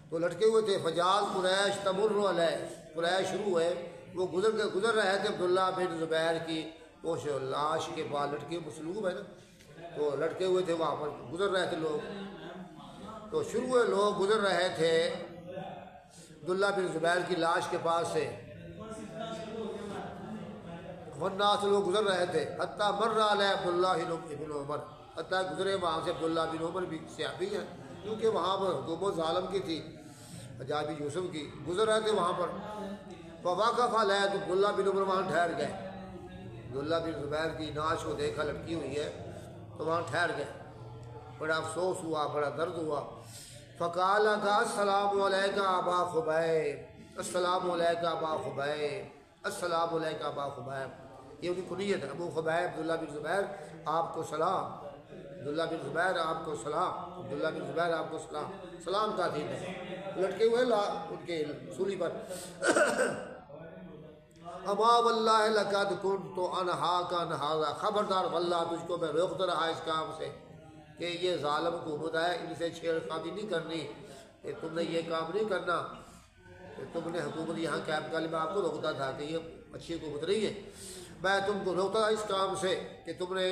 تو لٹکے ہوئے تھے۔ فجاز قریش تمر علیہ، قریش شروع ہوئے، وہ گزر رہے تھے عبداللہ بن زبیر کی اس لاش کے بعد، لٹکے مسلوب ہے نا، تو لٹکے ہوئے تھے وہاں پر، گزر رہے تھے لوگ، تو شروع ہوئے لوگ گزر رہے تھے عبداللہ بن زبیر کی لاش کے پاس سے، والناس لوگ گزر رہے تھے، حتیٰ مر علیہ عبداللہ بن عمر، حتیٰ گزرے وہاں سے عبداللہ بن عمر بھی صحابی ہیں، کیونکہ وہاں پر حکومت ظالم کی تھی، حجاج بن یوسف کی، گزر رہے تھے وہاں پر، فواقف علیہ، تو عبداللہ بن عمر وہاں ٹھہر گئے، عبداللہ بن زبیر کی ناش کو دیکھا لٹکی ہوئی ہے تو وہاں ٹھہر گئے، بڑا افسوس ہوا، بڑا درد ہوا۔ فقال کا السلام علیکہ ابا خبیب، السلام علیکہ ابا خبیب، السلام علیکہ ابا خبیب، یہ ان کی کنیت ہے، ابو خبیب عبداللہ بن زبیر آپ کو سلام، عبداللہ بن زبیر آپ کو سلام، عبداللہ بن زبیر آپ کو سلام، سلام کا دین ہے، لٹکے ہوئے ان کے سولی پر اما واللہ لقد کنت انہاک عن ھذا، خبردار واللہ تجھ کو میں روکتا رہا اس کام سے کہ یہ ظالم حکومت ہے، ان سے چھیڑ خانی نہیں کرنی، کہ تم نے یہ کام نہیں کرنا، کہ تم نے حکومت یہاں قائم کرنے میں آپ کو روکتا تھا کہ یہ اچھی حکومت نہیں ہے، میں تم کو روکتا تھا اس کام سے کہ تم نے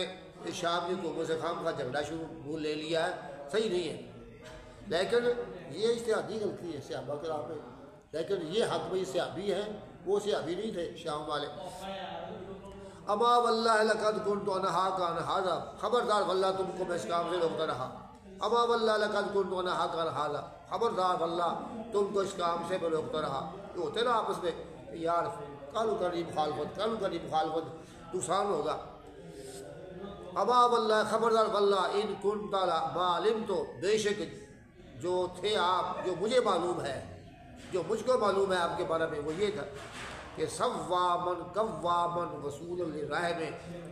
اس شام کی حکومت سے خام خواہ جھگڑا شروع لے لیا ہے، صحیح نہیں ہے، لیکن یہ اجتہادی غلطی ہے صحابہ کرام میں، لیکن یہ حق بھائی صحابی ہیں، وہ صحابی نہیں تھے شام والے۔ اما واللہ لقد کنت انہاک عن ھذا، خبردار واللہ تم کو میں اس کام سے روکتا رہا، اما واللہ لقد کنت انہاک عن ھذا، خبردار واللہ تم کو اس کام سے میں روکتا رہا۔ یہ ہوتے نا آپس میں یار کالو کرنی مخالفت نقصان ہوگا۔ اما واللہ خبردار واللہ ان کنت ما علمت، بے شک جو تھے آپ، جو مجھے معلوم ہے، جو مجھ کو معلوم ہے آپ کے بارے میں، وہ یہ تھا کہ صوامن قوامن وصول للرحم،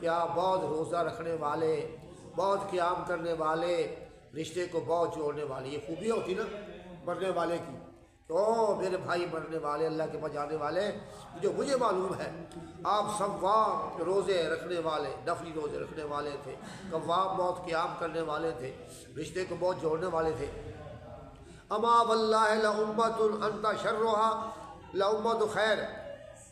کہ آپ بہت روزہ رکھنے والے، بہت قیام کرنے والے، رشتے کو بہت جوڑنے والے، یہ خوبی ہوتی نا مرنے والے کی کہ او میرے بھائی مرنے والے، اللہ کے پاس جانے والے، جو مجھے معلوم ہے آپ صوام روزے رکھنے والے، نفلی روزے رکھنے والے تھے، قوام بہت قیام کرنے والے تھے، رشتے کو بہت جوڑنے والے تھے۔ اما واللہ لامت انت شرھا لامت خیر،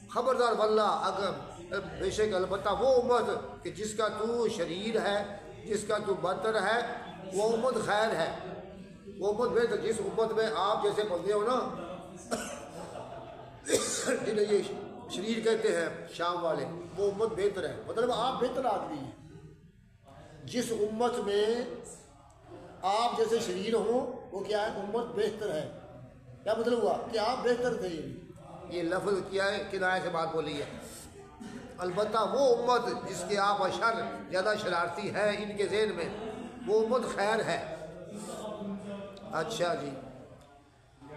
خبردار واللہ اگر بے شک البتہ وہ امت کہ جس کا تو شریر ہے، جس کا تو بدتر ہے، وہ امت خیر ہے، وہ امت بہتر، جس امت میں آپ جیسے بندے ہو نا جنہیں یہ شریر کہتے ہیں شام والے، وہ امت بہتر ہے، مطلب آپ بہتر آدمی ہیں، جس امت میں آپ جیسے شریر ہوں وہ کیا ہے، امت بہتر ہے، کیا مطلب ہوا کہ آپ بہتر تھے، یہ لفظ کیا ہے کنایہ سے بات بولی ہے، البتہ وہ امت جس کے آپ اشر زیادہ شرارتی ہے ان کے ذہن میں، وہ امت خیر ہے۔ اچھا جی،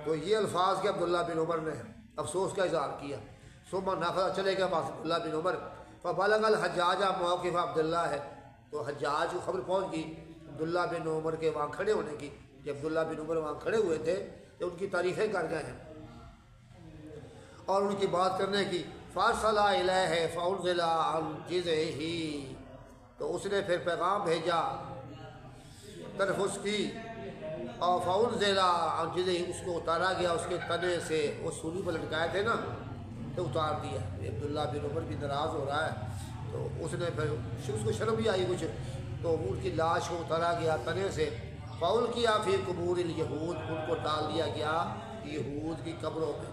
تو یہ الفاظ کے عبداللہ بن عمر نے افسوس کا اظہار کیا، ثم نفذ، چلے گا پاس عبداللہ بن عمر، فبلغ الحجاج موقف عبداللہ ہے، تو حجاج کو خبر پہنچ گئی عبداللہ بن عمر کے وہاں کھڑے ہونے کی، کہ عبداللہ بن عمر وہاں کھڑے ہوئے تھے تو ان کی تعریفیں کر گئے ہیں اور ان کی بات کرنے کی، فارسل الیہ فانزل عن جذعہ، تو اس نے پھر پیغام بھیجا طرف اس کی، اور فانزل عن جذعہ، اس کو اتارا گیا اس کے تنے سے، وہ سولی پر لٹکائے تھے نا تو اتار دیا۔ عبداللہ بن عمر بھی ناراض ہو رہا ہے، تو اس نے پھر اس کو شرم بھی آئی کچھ، تو ان کی لاش کو اتارا گیا تنے سے، فاول کیا فی قبور الیہود، ان کو ڈال دیا گیا یہود کی قبروں میں،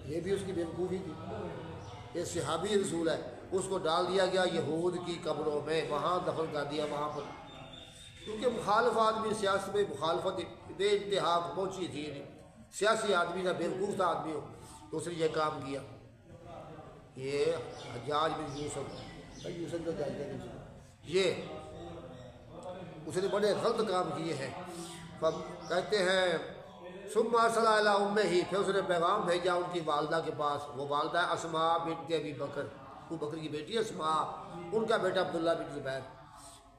یہ بھی اس کی بیوقوفی تھی، یہ صحابی رسول ہے، اس کو ڈال دیا گیا یہود کی قبروں میں، وہاں دفن کر دیا وہاں پر، کیونکہ مخالف آدمی سیاست میں مخالفت بے انتہا پہنچی تھی، سیاسی آدمی تھا، بیوقوف تھا آدمی ہو، تو اس نے یہ کام کیا، یہ حجاج بن یوسف کا یہ اس نے بڑے غلط کام کیے ہیں۔ کہتے ہیں ثم ارسل الی امہ، پھر اس نے پیغام بھیجا ان کی والدہ کے پاس، وہ والدہ اسماء بنت ابی بکر، ابو بکر کی بیٹی اسماء، ان کا بیٹا عبداللہ بن زبیر،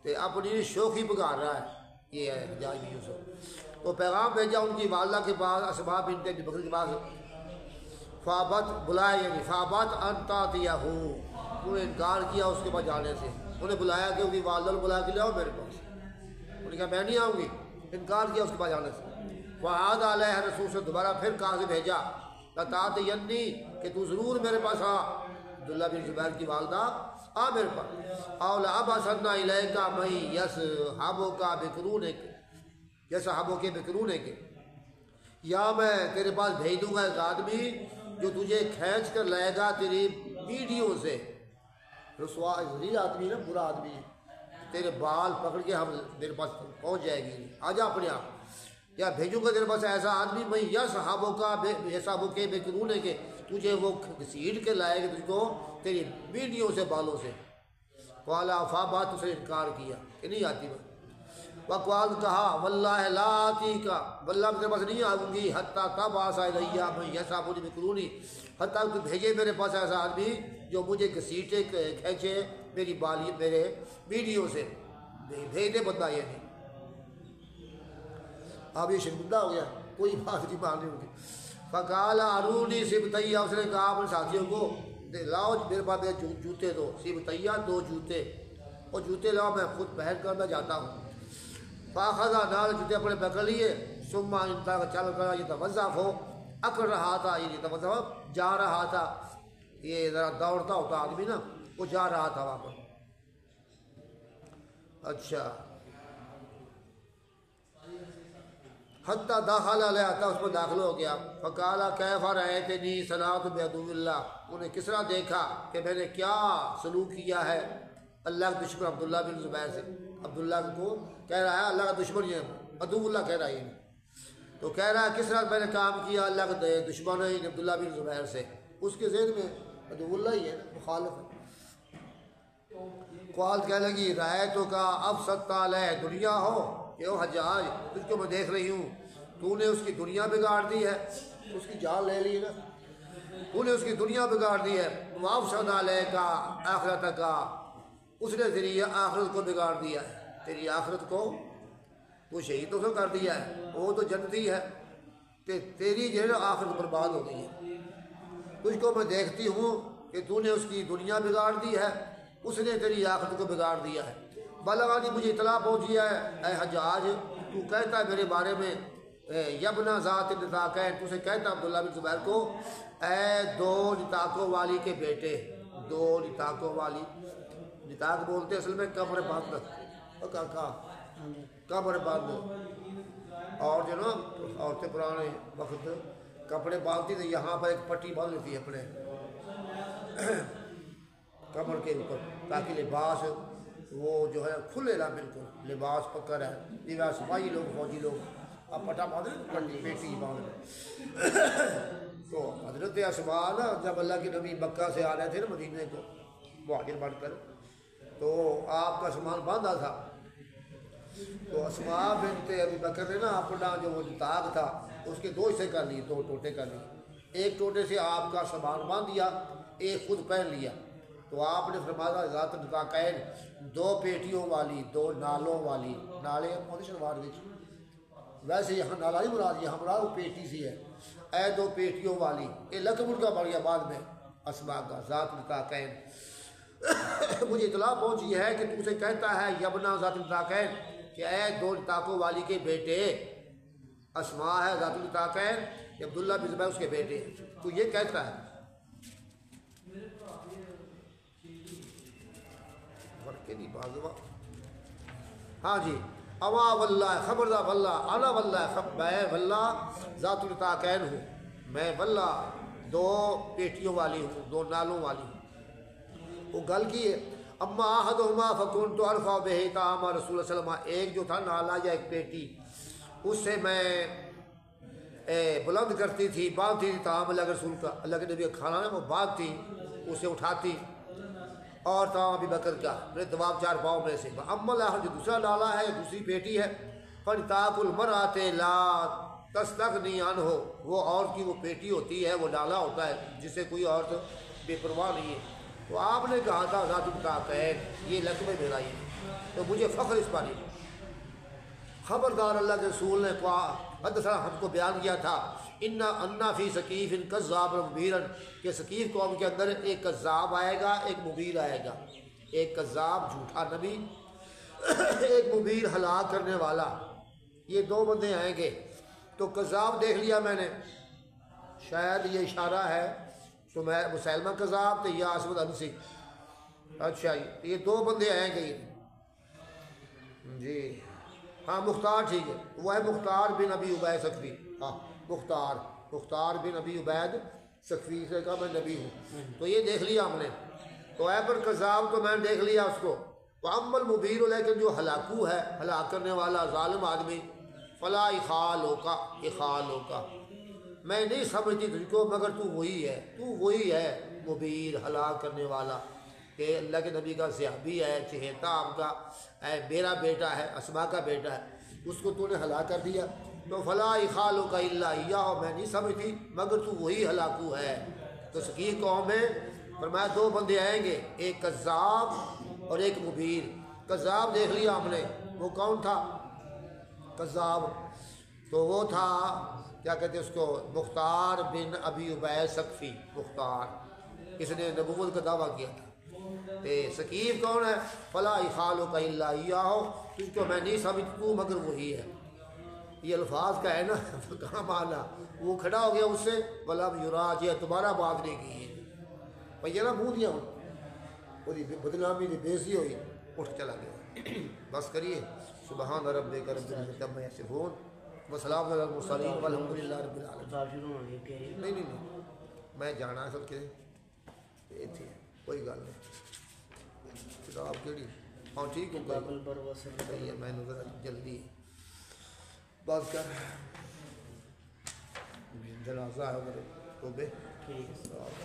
تو اپنی شوخی بگاڑ رہا ہے یہ ہے حجاج بن یوسف، تو پیغام بھیجا ان کی والدہ کے پاس اسماء بنت ابی بکر کے پاس، فابت بلایا، یعنی فابت ان تاتیہ، انہوں نے انکار کیا اس کے پاس جانے سے، انہیں بلایا کہ ان کی والدہ نے بلایا کہ لے آؤ میرے پاس، انہوں نے کہا میں نہیں آؤں گی، انکار کیا اس کے پاس جانے سے، وعاد علیہ رسول سے دوبارہ پھر کہا سے بھیجا لتاتینی، کہ تو ضرور میرے پاس آ، عبداللہ بن زبیر کی والدہ آ میرے پاس، او لابعثن الیک من یصحبک بقرونک، یصحبک بقرونک، یا میں تیرے پاس بھیج دوں گا ایک آدمی جو تجھے کھینچ کر لائے گا تیری بیڑیوں سے، رسوا ذلیل آدمی ہے، برا آدمی ہے، تیرے بال پکڑ کے ہم میرے پاس پہنچ جائے گی، آ جا اپنے آپ، یا بھیجوں گا تیرے پاس ایسا آدمی میں یصحبک بقرونک، تجھے وہ گھسیٹ کے لائے گا تجھ کو تیری بیڑیوں سے، بالوں سے، قال فابت، اس نے انکار کیا کہ نہیں آتی میں، وقال کہا واللہ لا آتیک، واللہ میرے پاس نہیں آؤں گی، حتیٰ تبعث الی من یصحبنی بقرونی، حتیٰ تو بھیجے میرے پاس ایسا آدمی جو مجھے گھسیٹے کھینچے میری بالی میرے بیڑیوں سے، بھیجنے بندہ یہ نہیں۔ اب یہ شرمندہ ہو گیا، کوئی بات نہیں ماننی ہوگی۔ فقال ارونی سبتیہ، اس نے کہا اپنے ساتھیوں کو لاؤ میرے پاس میرے جوتے دو، سبتیہ 2 جوتے، اور جوتے لاؤ میں خود پہن کر میں جاتا ہوں۔ فاخذ نال، جوتے اپنے پکڑ لیے، ثم انتا چل کر یتوظف ہو، اکڑ رہا تھا، یہ یتوظف جا رہا تھا، یہ ذرا دوڑتا ہوتا آدمی نا، وہ جا رہا تھا وہاں پر۔ اچھا، حتیٰ داخل علیہ، تھا اس پر داخل ہو گیا۔ فقال کیف رأیتنی صنعت بعدو اللہ، انہیں کس طرح دیکھا کہ میں نے کیا سلوک کیا ہے اللہ کے دشمن عبداللہ بن زبیر سے۔ عبداللہ کو کہہ رہا ہے اللہ کا دشمن یہ عدو اللہ کہہ رہا ہے، تو کہہ رہا ہے کس طرح میں نے کام کیا اللہ کے دشمن عبداللہ بن زبیر سے۔ اس کے ذہن میں عدو اللہ ہی ہے، مخالف ہے۔ قال کہنے لگی رأیتو کا افسدت علیہ دنیا ہو، کہ او حجاج تجھ کو میں دیکھ رہی ہوں تو نے اس کی دنیا بگاڑ دی ہے، اس کی جان لے لی نا، تو نے اس کی دنیا بگاڑ دی ہے۔ وافسد علیہ کا آخرت کا، اس نے تیری آخرت کو بگاڑ دیا ہے، تیری آخرت کو تو شہید تو کر دیا ہے، وہ تو جنتی ہے، تیری جو ہے نا آخرت برباد ہو گئی ہے۔ تجھ کو میں دیکھتی ہوں کہ تو نے اس کی دنیا بگاڑ دی ہے، اس نے تیری آخرت کو بگاڑ دیا ہے۔ بلغانی، مجھے اطلاع پہنچی ہے اے حجاج، تو کہتا ہے میرے بارے میں یبنا ذات نطاقین، تو سے کہتا عبداللہ بن زبیر کو اے 2 نطاقوں والی کے بیٹے، 2 نطاقوں والی، نطاق بولتے اصل میں کمر بند، کمر بند، اور جو نا عورتیں پرانے وقت کپڑے باندھتی تھی، یہاں پر ایک پٹی باندھ لیتی ہے اپنے کمر کے اوپر، تاکہ لباس وہ جو ہے کھلے نہ، بالکل لباس پکڑ ہے، لباس سپاہی لوگ فوجی لوگ اب پٹا باندھ پٹی پیٹی باندھ۔ تو حضرت اسماء نا جب اللہ کے نبی مکہ سے آ رہے تھے نا مدینے کو مہاجر بن کر، تو آپ کا سامان باندھا تھا، تو اسماء بنت ابی بکر نے نا اپنا جو نطاق تھا اس کے 2 حصے کر لیے، 2 ٹوٹے کر لیے، ایک ٹوٹے سے آپ کا سامان باندھ دیا، ایک خود پہن لیا۔ تو آپ نے فرمایا ذات نطاقین، 2 پیٹیوں والی، 2 نالوں والی، نالے ہوتے شلوار وچ، ویسے یہاں نالا نہیں مراد، یہاں مراد وہ پیٹی سی ہے، اے 2 پیٹیوں والی، یہ لقب ان کا بڑھ گیا بعد میں اسماء کا، ذات نطاقین۔ مجھے اطلاع پہنچی ہے کہ تو سے کہتا ہے یبنا ذات نطاقین، کہ اے 2 نطاقوں والی کے بیٹے، اسماء ہے ذات نطاقین، عبداللہ بن زبیر اس کے بیٹے، تو یہ کہتا ہے ہاں جی، اما واللہ، خبردار واللہ، انا واللہ، میں واللہ ذات النطاقین ہوں، میں واللہ 2 پیٹیوں والی ہوں، 2 نالوں والی ہوں۔ وہ گل کی ہے، اما احدہما فکنت ارفع بہ طعام رسول اللہ صلی اللہ علیہ وسلم، ایک جو تھا نالا یا ایک پیٹی، اس سے میں بلند کرتی تھی، باندھتی تھی طعام اللہ کے رسول کا، اللہ کے نبی کا کھانا ہے وہ باندھتی، اسے اٹھاتی، اور طعام ابی بکر کا میرے دواب 4 پاؤں میں سے۔ اما اللہ، جو دوسرا نالا ہے، دوسری پیٹی ہے، فنطاق المرأۃ لا تستغنی عنہ، وہ عورت کی وہ پیٹی ہوتی ہے، وہ نالا ہوتا ہے جسے کوئی عورت بے پرواہ نہیں ہے۔ تو آپ نے کہا تھا ذات النطاقین، یہ لقب ہے میرا، یہ تو مجھے فخر اس پر ہے۔ خبردار، اللہ کے رسول نے حدثنا ہم کو بیان کیا تھا، انا فی ثقیف کذاب مبیرا، کہ ثقیف قوم کے اندر ایک کذاب آئے گا، ایک مبیر آئے گا، ایک کذاب جھوٹا نبی، ایک مبیر ہلاک کرنے والا، یہ 2 بندے آئیں گے۔ تو کذاب دیکھ لیا میں نے، شاید یہ اشارہ ہے تو میں مسلمہ کذاب تھے یا اسود انسی، اچھا یہ 2 بندے آئیں گے جی، ہاں مختار ٹھیک ہے، وہ ہے مختار بن ابی عبید سقفی، ہاں مختار بن ابی عبید سقفی سے کہا میں نبی ہوں، تو یہ دیکھ لیا ہم نے۔ تو اے پر کذاب تو میں نے دیکھ لیا اس کو، تو اما المبیر، لیکن جو ہلاکو ہے، ہلاک کرنے والا ظالم آدمی، فلا اخالوکا، اخالوکا، میں نہیں سمجھتی تجھ کو مگر تو وہی ہے مبیر، ہلاک کرنے والا، کہ اللہ کے نبی کا صحابی ہے، چہیتا آپ کا، اے میرا بیٹا ہے، اسماء کا بیٹا ہے، اس کو تو نے ہلاک کر دیا۔ تو فلا اخالک الا ایاہ، میں نہیں سمجھتی مگر تو وہی ہلاکو ہے۔ تو ثقیف قوم میں فرمایا دو بندے آئیں گے، ایک کذاب اور ایک مبیر۔ کذاب دیکھ لیا ہم نے، وہ کون تھا کذاب؟ تو وہ تھا کیا کہتے ہیں اس کو، مختار بن ابی عبید ثقفی۔ مختار اس نے نبوت کا دعویٰ کیا تھا۔ ثقیف کون ہے؟ فلا یخالک الا ایاہ، تجھ کو میں نہیں سمجھوں مگر وہی ہے۔ یہ الفاظ کا ہے نا کہاں مانا، وہ کھڑا ہو گیا اس سے، ولم یراجع، دوبارہ بات نہیں کی بھیا نا، منہ دیا وہی بدنامی کی بےزتی ہوئی، اٹھ چلا گیا۔ بس کریے، سبحان ربک رب العزت عما یصفون وسلام علی المرسلین والحمد للہ رب العالمین۔ نہیں میں جانا سب کے اتنے کوئی گل نہیں، کتاب کہڑی ہاں ٹھیک ہو گئی ہے، میں ذرا جلدی بات کر جنازہ ہے میرے توبے ٹھیک ہے۔